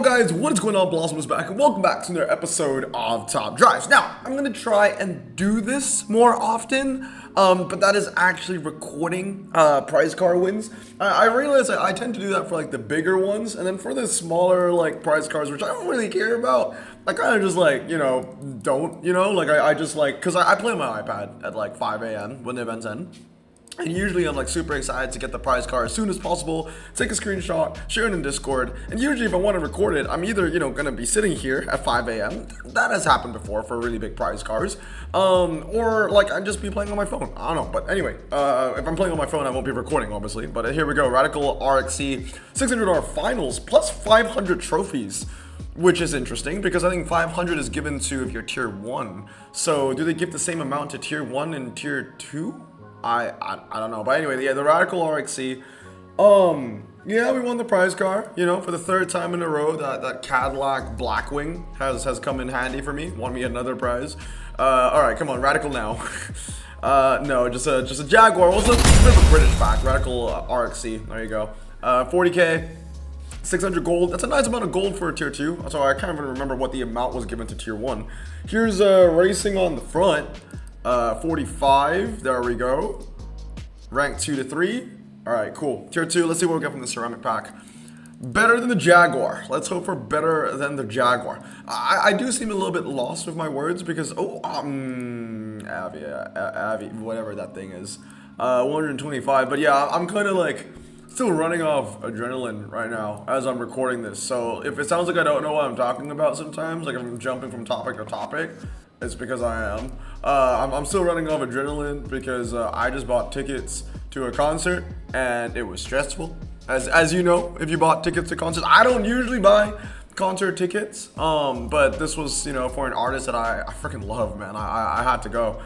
guys, what is going on? Blossom is back and welcome back to another episode of Top Drives. Now, I'm going to try and do this more often, but that is actually recording prize car wins. I realize I tend to do that for like the bigger ones, and then for the smaller like prize cars, which I don't really care about, I kind of just like, I just like, because I play on my iPad at like 5 a.m. when the events end. And usually I'm like super excited to get the prize car as soon as possible, take a screenshot, share it in Discord, and usually if I want to record it, I'm either, going to be sitting here at 5 a.m. That has happened before for really big prize cars, or like I'd just be playing on my phone. I don't know, but anyway, if I'm playing on my phone, I won't be recording, obviously, but here we go. Radical RXC $600 finals plus 500 trophies. Which is interesting because I think 500 is given to if you're tier 1. So do they give the same amount to tier 1 and tier 2? I don't know, but anyway, yeah, the Radical RXC, yeah, we won the prize car, for the third time in a row. That Cadillac Blackwing has come in handy for me, won me another prize. All right, come on, Radical now. No, just a Jaguar. What's a bit of a British fact? Radical RXC, there you go. 40k, 600 gold. That's a nice amount of gold for a tier 2. So I can't even remember what the amount was given to tier 1. Here's racing on the front. 45, there we go. Rank 2 to 3. All right, cool. Tier 2, let's see what we get from the ceramic pack. Better than the Jaguar. Let's hope for better than the Jaguar. I do seem a little bit lost with my words because, Avi, whatever that thing is. 125, but yeah, I'm kind of like still running off adrenaline right now as I'm recording this. So if it sounds like I don't know what I'm talking about sometimes, like if I'm jumping from topic to topic, it's because I am. I'm still running off adrenaline because I just bought tickets to a concert and it was stressful. As you know, if you bought tickets to concerts, I don't usually buy concert tickets, but this was, for an artist that I freaking love, man. I had to go.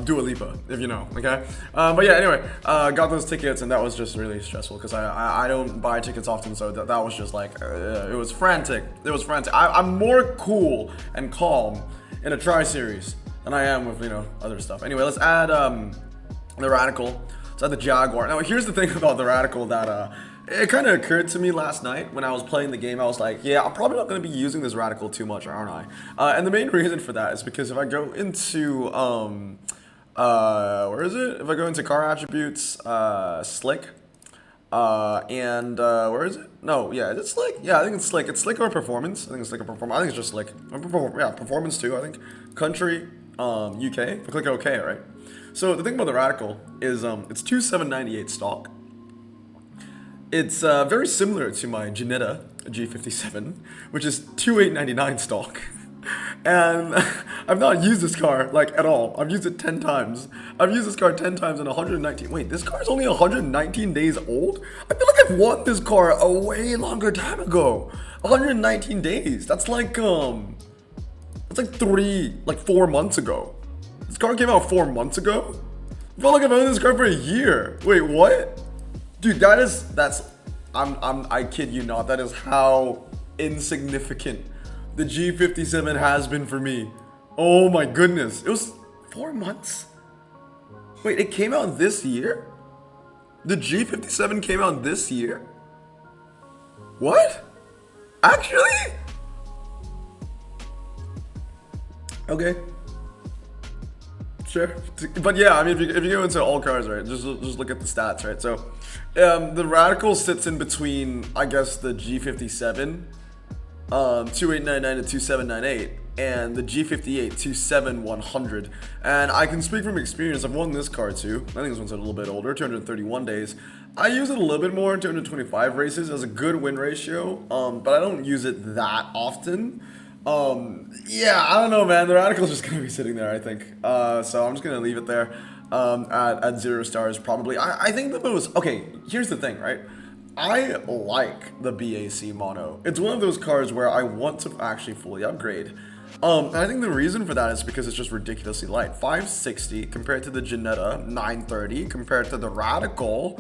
Dua Lipa, if you know, okay? But yeah, anyway, got those tickets and that was just really stressful because I don't buy tickets often, so that was just like, it was frantic. It was frantic. I'm more cool and calm in a tri-series than I am with, other stuff. Anyway, let's add the Radical. Let's add the Jaguar. Now, here's the thing about the Radical that it kind of occurred to me last night when I was playing the game. I was like, yeah, I'm probably not going to be using this Radical too much, aren't I? And the main reason for that is because if I go into, where is it? If I go into car attributes, slick, where is it? No, yeah, is it slick? Yeah, I think it's slick. It's slick or performance. I think it's slick or performance. I think it's just slick. Yeah, performance too, I think. Country, UK. If I click OK, right? So the thing about the Radical is it's 2798 stock. It's very similar to my Jetta G57, which is 2899 stock. And I've not used this car like at all. I've used it 10 times. I've used this car 10 times in 119. Wait, this car is only 119 days old? I feel like I've won this car a way longer time ago. 119 days. That's like 4 months ago. This car came out 4 months ago? I feel like I've owned this car for a year. Wait, what? Dude, I kid you not, that is how insignificant the G57 has been for me. Oh my goodness. It was 4 months? Wait, it came out this year? The G57 came out this year? What? Actually? Okay. Sure. But yeah, I mean, if you go into all cars, right, just look at the stats, right? So, the Radical sits in between, I guess, the G57, 2899 to 2798, and the G58 27100. And I can speak from experience. I've won this car too. I think this one's a little bit older, 231 days. I use it a little bit more in 225 races as a good win ratio, but I don't use it that often. Yeah, I don't know, man. The Radical's just gonna be sitting there, I think. So I'm just gonna leave it there at 0 stars probably. I think the most, okay, here's the thing, right? I like the BAC mono. It's one of those cars where I want to actually fully upgrade. And I think the reason for that is because it's just ridiculously light. 560 compared to the Jetta 930 compared to the Radical.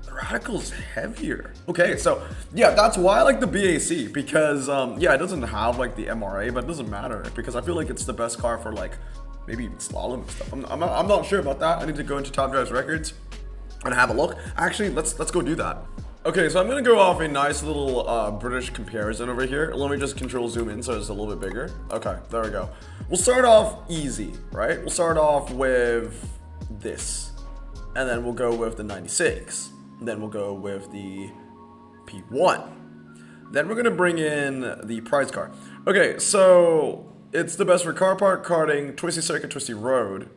The Radical's heavier. Okay, so yeah, that's why I like the BAC because yeah, it doesn't have like the MRA, but it doesn't matter because I feel like it's the best car for like maybe even slalom and stuff. I'm not sure about that. I need to go into Top Drives records and have a look. Actually, let's go do that. Okay, so I'm gonna go off a nice little British comparison over here. Let me just control zoom in so it's a little bit bigger. Okay, there we go. We'll start off easy, right? We'll start off with this, and then we'll go with the 96. Then we'll go with the P1. Then we're gonna bring in the prize car. Okay, so it's the best for car park, karting, twisty circuit, twisty road.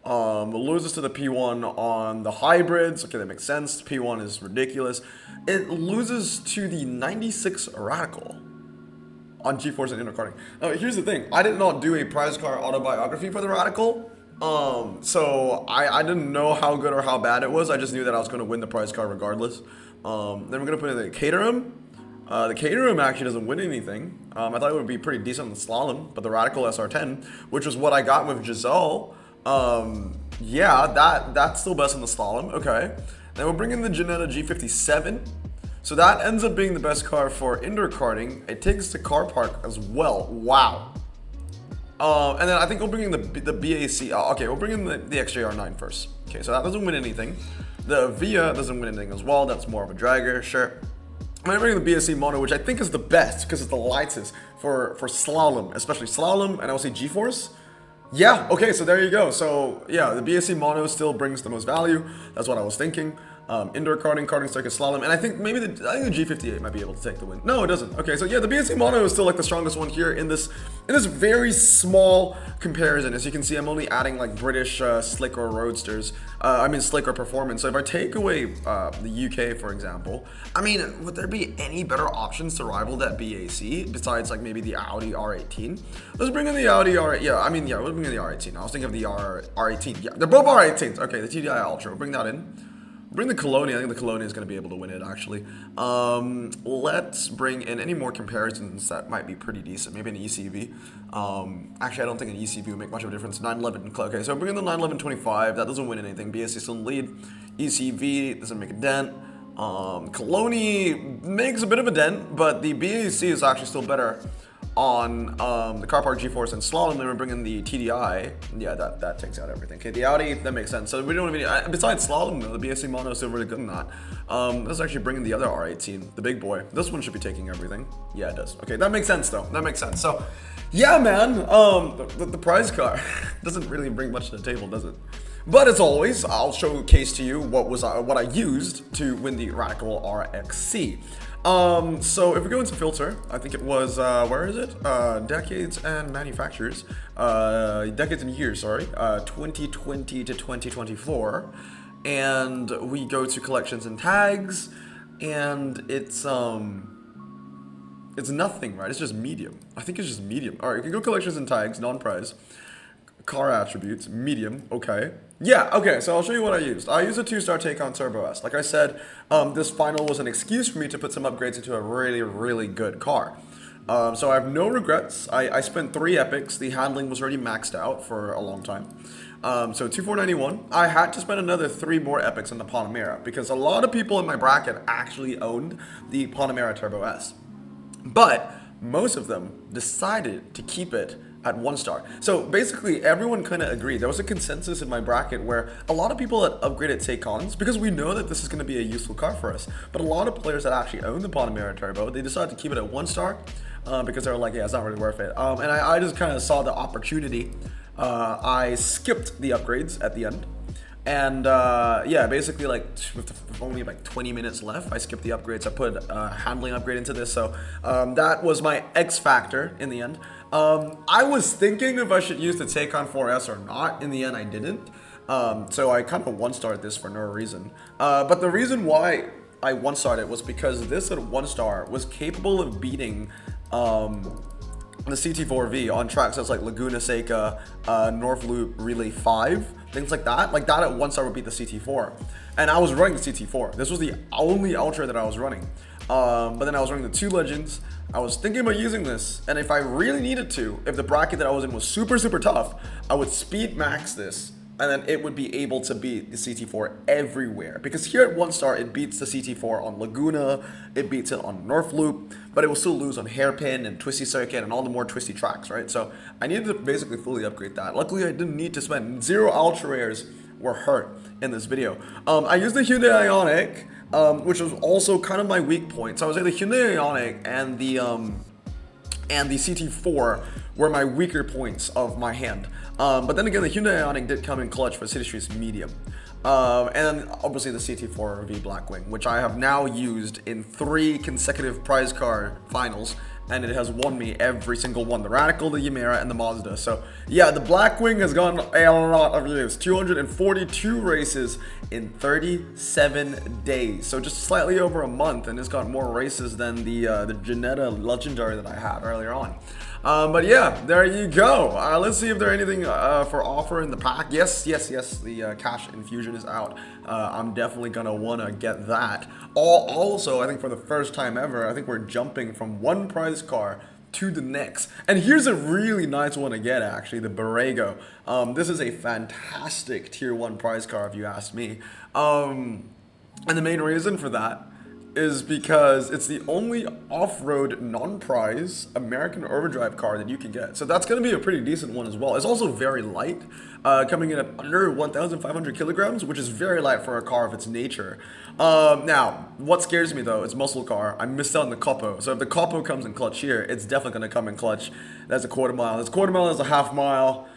Loses to the P1 on the hybrids. Okay, that makes sense. P1 is ridiculous. It loses to the 96 Radical on G-Force and Indoor Karting. Here's the thing. I did not do a prize car autobiography for the Radical. So I didn't know how good or how bad it was. I just knew that I was going to win the prize car regardless. Then we're going to put in the Caterham. The Caterham actually doesn't win anything. I thought it would be pretty decent in the slalom, but the Radical SR10, which was what I got with Giselle, yeah, that's still best in the slalom. Okay. Then we'll bring in the Janetta G57. So that ends up being the best car for indoor karting. It takes the car park as well. Wow. And then I think we'll bring in the BAC. Okay, we'll bring in the XJR9 first. Okay, so that doesn't win anything. The VIA doesn't win anything as well. That's more of a dragger, sure. I'm gonna bring in the BSC Mono, which I think is the best because it's the lightest for slalom, especially slalom and also G-Force. Yeah, okay, so there you go. So yeah, the BSC Mono still brings the most value. That's what I was thinking. Indoor karting, karting circuit, slalom, and I think maybe the G58 might be able to take the win. No, it doesn't. Okay, so yeah, the BSC Mono is still like the strongest one here in this very small comparison. As you can see, I'm only adding like British slick or roadsters. I mean slick or performance. So if I take away the UK, for example, I mean, would there be any better options to rival that BAC besides like maybe the Audi R18? Let's bring in the Audi R8. Yeah, I mean, yeah, we'll bring in the R18. I was thinking of the R18. Yeah, they're both R18s. Okay, the TDI Ultra. We'll bring that in. Bring the Colonia. I think the Colonia is going to be able to win it, actually. Let's bring in any more comparisons that might be pretty decent. Maybe an ECV. Actually, I don't think an ECV would make much of a difference. 911. Okay, so bring in the 911-25. That doesn't win anything. BSC still in the lead. ECV doesn't make a dent. Colonia makes a bit of a dent, but the BAC is actually still better on the car park G-Force and slalom. Then we're bringing the TDI. Yeah, that takes out everything. Okay, the Audi, that makes sense. So we don't have any, besides slalom though, the BSC Mono is still really good in that. Let's actually bring in the other R18, the big boy. This one should be taking everything. Yeah, it does. Okay, that makes sense though. That makes sense. So yeah, man, the prize car doesn't really bring much to the table, does it? But as always, I'll showcase to you what I used to win the Radical RXC. So if we go into filter, I think it was, where is it? Decades and manufacturers, decades and years, sorry, 2020 to 2024. And we go to collections and tags, and it's nothing, right? It's just medium. I think it's just medium. All right, you can go collections and tags, non-prize. Car attributes, medium, okay. Yeah, okay, so I'll show you what I used. I used a 2-star Taycan Turbo S. Like I said, this final was an excuse for me to put some upgrades into a really, really good car. So I have no regrets. I spent 3 epics. The handling was already maxed out for a long time. So 2491. I had to spend another 3 more epics on the Panamera because a lot of people in my bracket actually owned the Panamera Turbo S. But most of them decided to keep it at 1-star. So basically everyone kind of agreed. There was a consensus in my bracket where a lot of people had upgraded Taycans because we know that this is going to be a useful car for us. But a lot of players that actually own the Panamera Turbo, they decided to keep it at 1-star because they were like, yeah, it's not really worth it. And I just kind of saw the opportunity. I skipped the upgrades at the end. And yeah, basically like with only like 20 minutes left, I skipped the upgrades. I put a handling upgrade into this. So that was my X factor in the end. I was thinking if I should use the Taycan 4S or not. In the end, I didn't. So I kind of 1-starred this for no reason. But the reason why I 1-starred it was because this at 1-star was capable of beating the CT4V on tracks that's like Laguna Seca, North Loop Relay 5, things like that. Like that at 1-star would beat the CT4. And I was running the CT4. This was the only Ultra that I was running. But then I was running the 2 Legends. I was thinking about using this, and if I really needed to, if the bracket that I was in was super, super tough, I would speed max this, and then it would be able to beat the CT4 everywhere. Because here at 1-star, it beats the CT4 on Laguna, it beats it on North Loop, but it will still lose on Hairpin and Twisty Circuit and all the more twisty tracks, right? So I needed to basically fully upgrade that. Luckily, I didn't need to spend 0 Ultra Rares were hurt in this video. I used the Hyundai Ioniq, which was also kind of my weak point. So I would say the Hyundai Ioniq and the CT4 were my weaker points of my hand. But then again, the Hyundai Ioniq did come in clutch for City Streets Medium. And then obviously the CT4V Blackwing, which I have now used in 3 consecutive prize car finals, and it has won me every single one. The Radical, the Yamera, and the Mazda. So yeah, the Blackwing has gotten a lot of use. 242 races in 37 days. So just slightly over a month, and it's got more races than the Janetta Legendary that I had earlier on. But yeah, there you go. Let's see if there's anything for offer in the pack. Yes, the cash infusion is out. I'm definitely gonna wanna get that. Also, I think for the first time ever, I think we're jumping from one prize car to the next. And here's a really nice one to get, actually, the Borrego. This is a fantastic tier 1 prize car, if you ask me. And the main reason for that is because it's the only off-road non-prize American overdrive car that you can get. So that's going to be a pretty decent one as well. It's also very light, coming in at under 1,500 kilograms, which is very light for a car of its nature. Now, what scares me though, it's muscle car. I missed out on the Capo. So if the Capo comes in clutch here, it's definitely going to come in clutch. That's a quarter mile. That's a quarter mile, that's a half mile.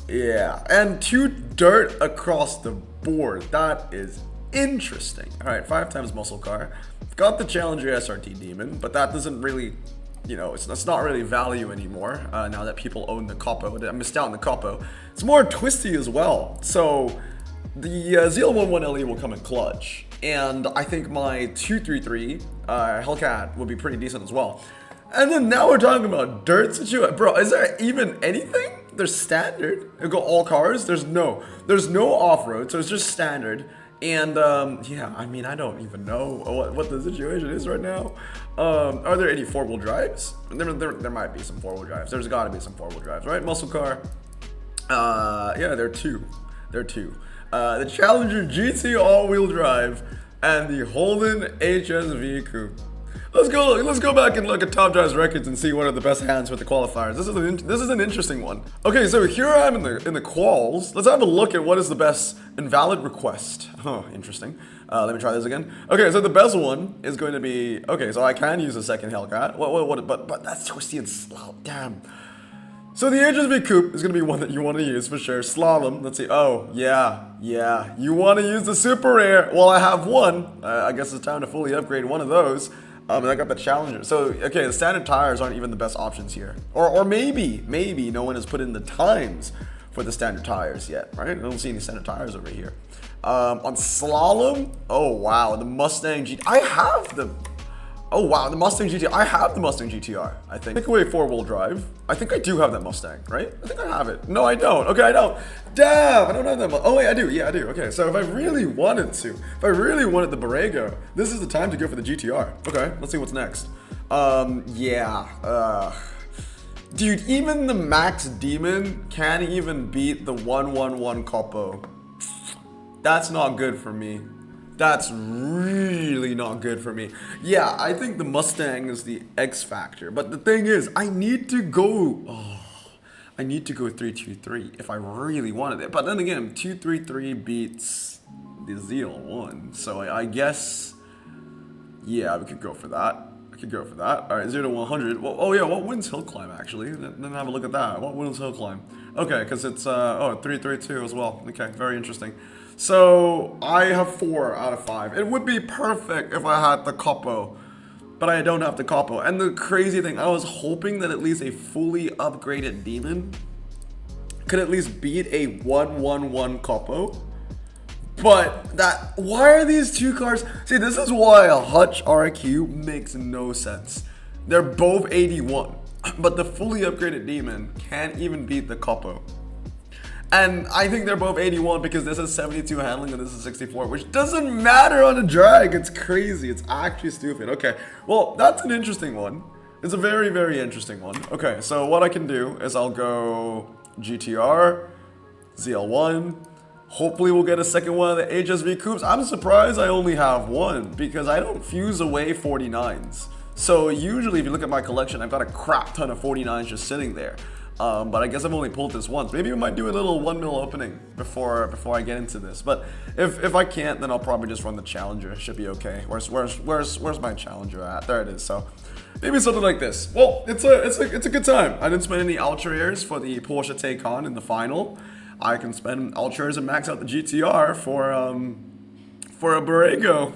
Yeah, and 2 dirt across the board. That is interesting. All right, 5 times muscle car. Got the Challenger SRT Demon, but that doesn't really, you know, it's not really value anymore now that people own the Capo. I missed out on the Capo. It's more twisty as well. So the ZL11LE will come in clutch, and I think my 233 Hellcat would be pretty decent as well. And then now we're talking about dirt situation. Bro, is there even anything? There's standard. It'll go all cars. There's no off-road, so it's just standard. And yeah, I mean, I don't even know what the situation is right now. Are there any 4-wheel drives? There might be some 4-wheel drives. There's got to be some 4-wheel drives, right? Muscle car. Yeah, there are 2. The Challenger GT all-wheel drive and the Holden HSV Coupe. Let's go back and look at Top Drive's records and see what are the best hands with the qualifiers. This is an interesting one. Okay, so here I am in the quals. Let's have a look at what is the best invalid request. Oh, interesting. Let me try this again. Okay, so the best one is going to be, okay, so I can use a second Hellcat. But that's twisty and slow. Damn. So the HSV Coupe is going to be one that you want to use for sure. Slalom, let's see. Oh, yeah. You want to use the Super Rare. Well, I have one. I guess it's time to fully upgrade one of those. And I got the Challenger. So, okay, the standard tires aren't even the best options here. Or maybe no one has put in the times for the standard tires yet, right? I don't see any standard tires over here. On slalom, oh wow, the Mustang GT. The Mustang GT. I have the Mustang GTR, I think. Take away 4-wheel drive. I think I do have that Mustang, right? I think I have it. No, I don't. Okay, I don't. Damn, I don't have that Mustang. Oh wait, I do. Yeah, I do. Okay, so if I really wanted the Borrego, this is the time to go for the GTR. Okay, let's see what's next. Dude, even the Max Demon can't even beat the 111 Capo. That's not good for me. That's really not good for me. Yeah, I think the Mustang is the X factor. But the thing is, I need to go 323 if I really wanted it. But then again, 233 beats the ZL1. So I guess, yeah, we could go for that. All right, 0 to 100. Well, oh yeah, what wins hill climb actually? Then have a look at that. What wins hill climb? Okay, because it's 332 as well. Okay, very interesting. So I have 4 out of 5. It would be perfect if I had the Capo, but I don't have the Capo. And the crazy thing, I was hoping that at least a fully upgraded Demon could at least beat a 111 Capo. But why are these 2 cars? See, this is why a Hutch RQ makes no sense. They're both 81, but the fully upgraded Demon can't even beat the Capo. And I think they're both 81 because this is 72 handling and this is 64, which doesn't matter on a drag. It's crazy. It's actually stupid. Okay, well, that's an interesting one. It's a very, very interesting one. Okay, so what I can do is I'll go GTR, ZL1. Hopefully we'll get a second one of the HSV Coupes. I'm surprised I only have one because I don't fuse away 49s. So usually if you look at my collection, I've got a crap ton of 49s just sitting there. But I guess I've only pulled this once. Maybe we might do a little 1 mil opening before I get into this. But if I can't, then I'll probably just run the Challenger. It should be okay. Where's my Challenger at? There it is. So maybe something like this. Well, it's a good time. I didn't spend any ultra rares for the Porsche Taycan in the final. I can spend ultra rares and max out the GTR for a Borrego.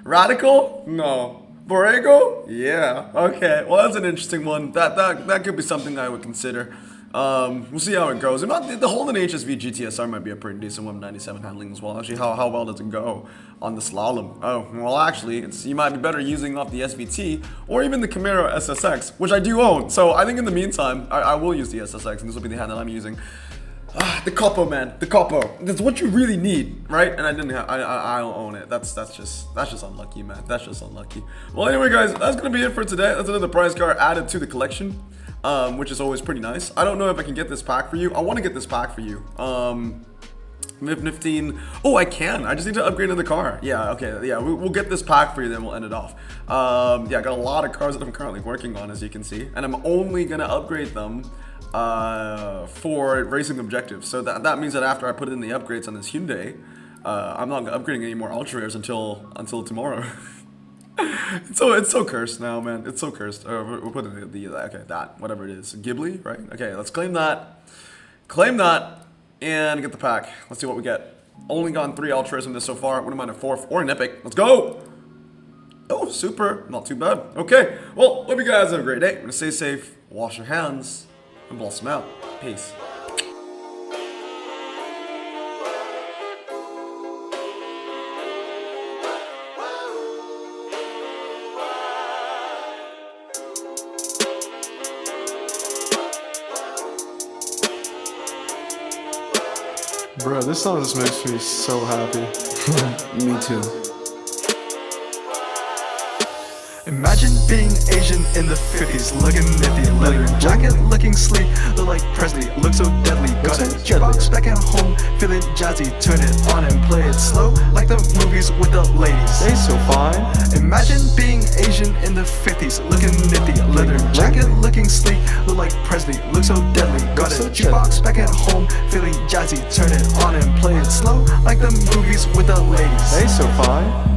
Radical? No. Borrego? Yeah. Okay. Well, that's an interesting one. That could be something I would consider. We'll see how it goes. The Holden HSV GTSR might be a pretty decent 197 handling as well. Actually, how well does it go on the slalom? Oh, well, actually, you might be better using off the SVT or even the Camaro SSX, which I do own. So I think in the meantime, I will use the SSX, and this will be the hand that I'm using. The Capo, man, the Capo. That's what you really need, right? And I didn't have, I don't own it. That's just unlucky, man. That's just unlucky. Well, anyway, guys, that's gonna be it for today. That's another prize card added to the collection, which is always pretty nice. I don't know if I can get this pack for you. I want to get this pack for you. MIP 15. Oh, I can. I just need to upgrade in the car. Yeah, okay. Yeah, we'll get this pack for you, then we'll end it off. Yeah, I got a lot of cars that I'm currently working on, as you can see, and I'm only gonna upgrade them for racing objectives. So that means that after I put in the upgrades on this Hyundai, I'm not upgrading any more ultra rares until tomorrow. It's so cursed now, man. It's so cursed. We'll put in that whatever it is, Ghibli, right? Okay, let's claim that, and get the pack. Let's see what we get. Only gotten 3 ultra rares in this so far. Wouldn't mind a 4th or an epic. Let's go. Oh, super. Not too bad. Okay. Well, hope you guys have a great day. I'm gonna stay safe. Wash your hands. And bless them out. Peace. Bro, this song just makes me so happy. Me too. Imagine being Asian in the 50s, looking nifty, leather jacket, looking sleek, look like Presley, look so deadly, got a jukebox back at home, feeling jazzy, turn it on and play it slow, like the movies with the ladies. They so fine. Imagine being Asian in the 50s, looking nifty, leather jacket, looking sleek, look like Presley, look so deadly, got a jukebox back at home, feeling jazzy, turn it on and play it slow, like the movies with the ladies. They so fine.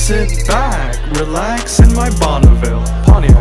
Sit back, relax in my Bonneville Pontiac